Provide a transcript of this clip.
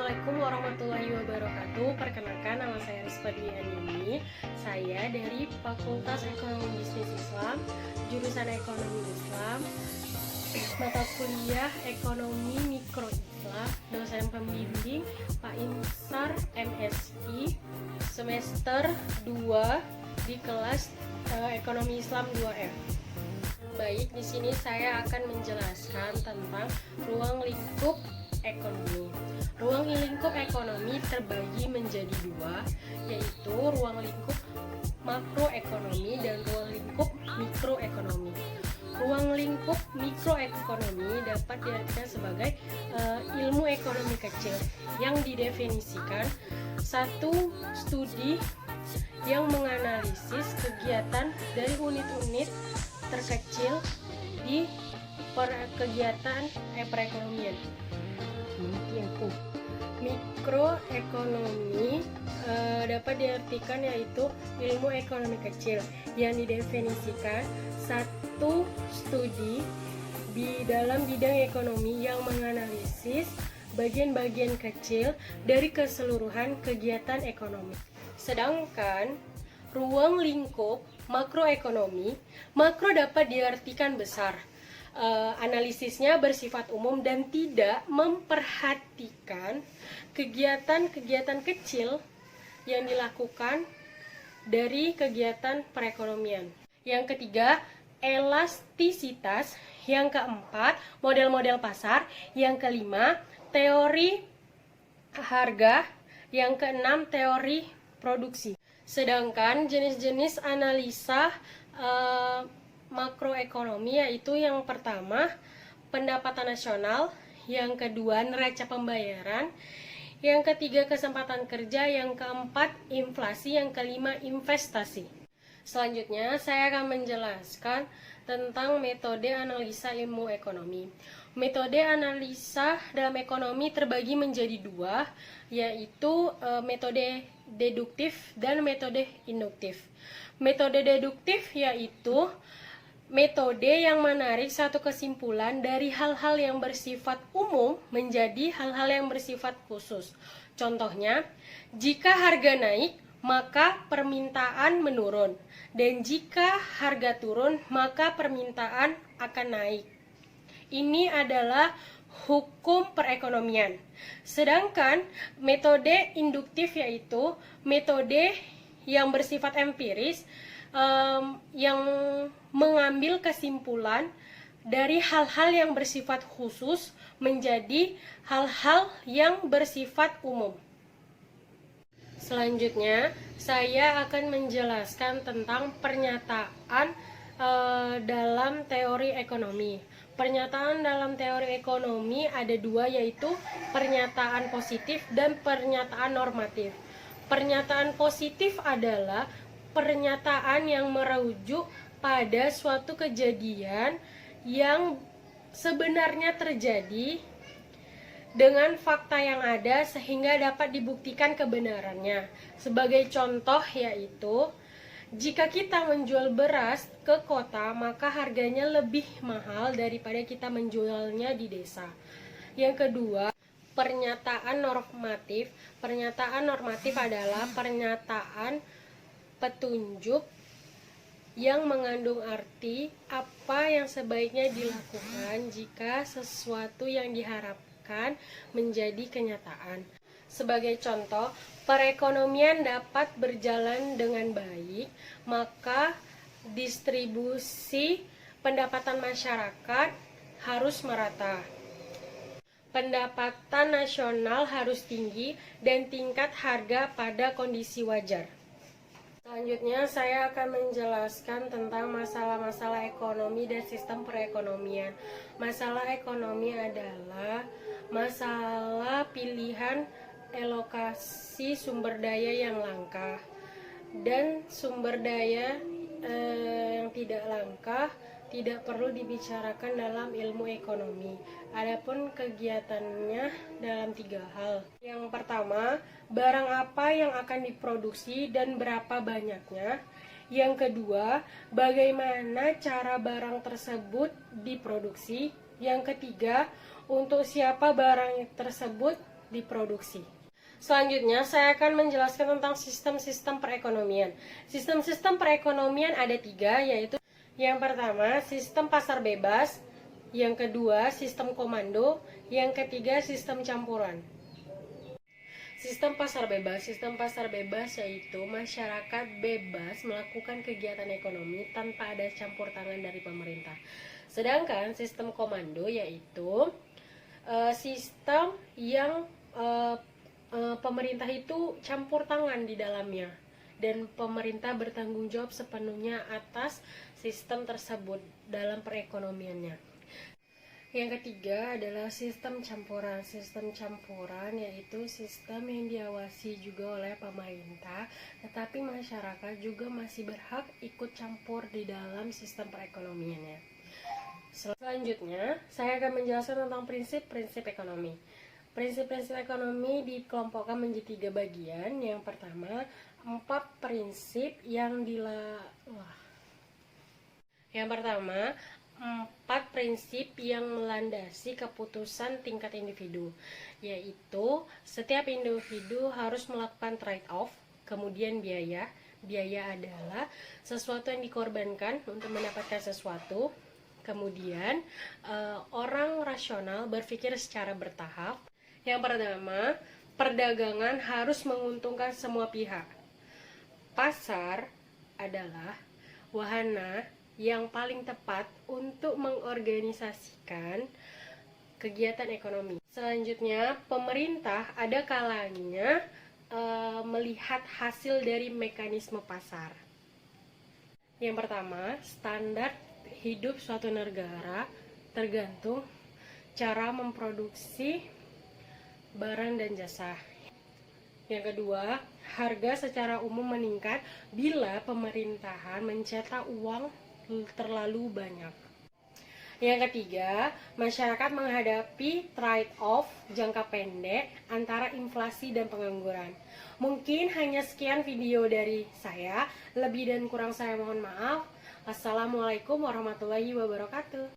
Assalamualaikum warahmatullahi wabarakatuh. Perkenalkan, nama saya Rizka Dwi. Saya dari Fakultas Ekonomi Bisnis Islam, jurusan Ekonomi Islam, mata kuliah Ekonomi Mikro Islam, dosen pembimbing Pak Insar MSI, semester 2 di kelas Ekonomi Islam 2F. Baik, di sini saya akan menjelaskan tentang ruang lingkup ekonomi. Ruang lingkup ekonomi terbagi menjadi dua, yaitu ruang lingkup makroekonomi dan ruang lingkup mikroekonomi. Ruang lingkup mikroekonomi dapat diartikan sebagai ilmu ekonomi kecil yang didefinisikan satu studi yang menganalisis kegiatan dari unit-unit terkecil di kegiatan perekonomian. Mikroekonomi dapat diartikan yaitu ilmu ekonomi kecil yang didefinisikan satu studi di dalam bidang ekonomi yang menganalisis bagian-bagian kecil dari keseluruhan kegiatan ekonomi. Sedangkan ruang lingkup makroekonomi, makro dapat diartikan besar. Analisisnya bersifat umum dan tidak memperhatikan kegiatan-kegiatan kecil yang dilakukan dari kegiatan perekonomian. Yang ketiga, elastisitas. Yang keempat, model-model pasar. Yang kelima, teori harga. Yang keenam, teori produksi. Sedangkan jenis-jenis analisa makroekonomi yaitu yang pertama pendapatan nasional, yang kedua neraca pembayaran, yang ketiga kesempatan kerja, yang keempat inflasi, yang kelima investasi. Selanjutnya saya akan menjelaskan tentang metode analisa ilmu ekonomi. Metode analisa dalam ekonomi terbagi menjadi dua, yaitu metode deduktif dan metode induktif. Metode deduktif yaitu metode yang menarik satu kesimpulan dari hal-hal yang bersifat umum menjadi hal-hal yang bersifat khusus. Contohnya, jika harga naik, maka permintaan menurun. Dan jika harga turun, maka permintaan akan naik. Ini adalah hukum perekonomian. Sedangkan metode induktif yaitu metode yang bersifat empiris, yang mengambil kesimpulan dari hal-hal yang bersifat khusus menjadi hal-hal yang bersifat umum. Selanjutnya, saya akan menjelaskan tentang pernyataan dalam teori ekonomi. Pernyataan dalam teori ekonomi ada dua, yaitu pernyataan positif dan pernyataan normatif. Pernyataan positif adalah pernyataan yang merujuk pada suatu kejadian yang sebenarnya terjadi dengan fakta yang ada sehingga dapat dibuktikan kebenarannya. Sebagai contoh yaitu, jika kita menjual beras ke kota, maka harganya lebih mahal daripada kita menjualnya di desa. Yang kedua, pernyataan normatif. Pernyataan normatif adalah pernyataan petunjuk yang mengandung arti apa yang sebaiknya dilakukan jika sesuatu yang diharapkan menjadi kenyataan. Sebagai contoh, perekonomian dapat berjalan dengan baik, maka distribusi pendapatan masyarakat harus merata. Pendapatan nasional harus tinggi dan tingkat harga pada kondisi wajar. Selanjutnya saya akan menjelaskan tentang masalah-masalah ekonomi dan sistem perekonomian. Masalah ekonomi adalah masalah pilihan alokasi sumber daya yang langka dan sumber daya yang tidak langka tidak perlu dibicarakan dalam ilmu ekonomi. Adapun kegiatannya dalam 3 hal. Yang pertama, barang apa yang akan diproduksi dan berapa banyaknya. Yang kedua, bagaimana cara barang tersebut diproduksi. Yang ketiga, untuk siapa barang tersebut diproduksi. Selanjutnya, saya akan menjelaskan tentang sistem-sistem perekonomian. Sistem-sistem perekonomian ada 3, yaitu yang pertama, sistem pasar bebas, yang kedua, sistem komando, yang ketiga, sistem campuran. Sistem pasar bebas yaitu masyarakat bebas melakukan kegiatan ekonomi tanpa ada campur tangan dari pemerintah. Sedangkan sistem komando yaitu sistem yang pemerintah itu campur tangan di dalamnya dan pemerintah bertanggung jawab sepenuhnya atas sistem tersebut dalam perekonomiannya. Yang ketiga adalah sistem campuran. Sistem campuran yaitu sistem yang diawasi juga oleh pemerintah, tetapi masyarakat juga masih berhak ikut campur di dalam sistem perekonomiannya. Selanjutnya, saya akan menjelaskan tentang prinsip-prinsip ekonomi. Prinsip-prinsip ekonomi dikelompokkan menjadi 3 bagian. Yang pertama, 4 prinsip yang melandasi keputusan tingkat individu, yaitu setiap individu harus melakukan trade-off, kemudian biaya. Biaya adalah sesuatu yang dikorbankan untuk mendapatkan sesuatu. Kemudian, orang rasional berpikir secara bertahap. Yang pertama, perdagangan harus menguntungkan semua pihak. Pasar adalah wahana yang paling tepat untuk mengorganisasikan kegiatan ekonomi. Selanjutnya, pemerintah ada kalanya melihat hasil dari mekanisme pasar. Yang pertama, standar hidup suatu negara tergantung cara memproduksi barang dan jasa. Yang kedua, harga secara umum meningkat bila pemerintahan mencetak uang terlalu banyak. Yang ketiga, masyarakat menghadapi trade-off jangka pendek antara inflasi dan pengangguran. Mungkin hanya sekian video dari saya. Lebih dan kurang saya mohon maaf. Assalamualaikum warahmatullahi wabarakatuh.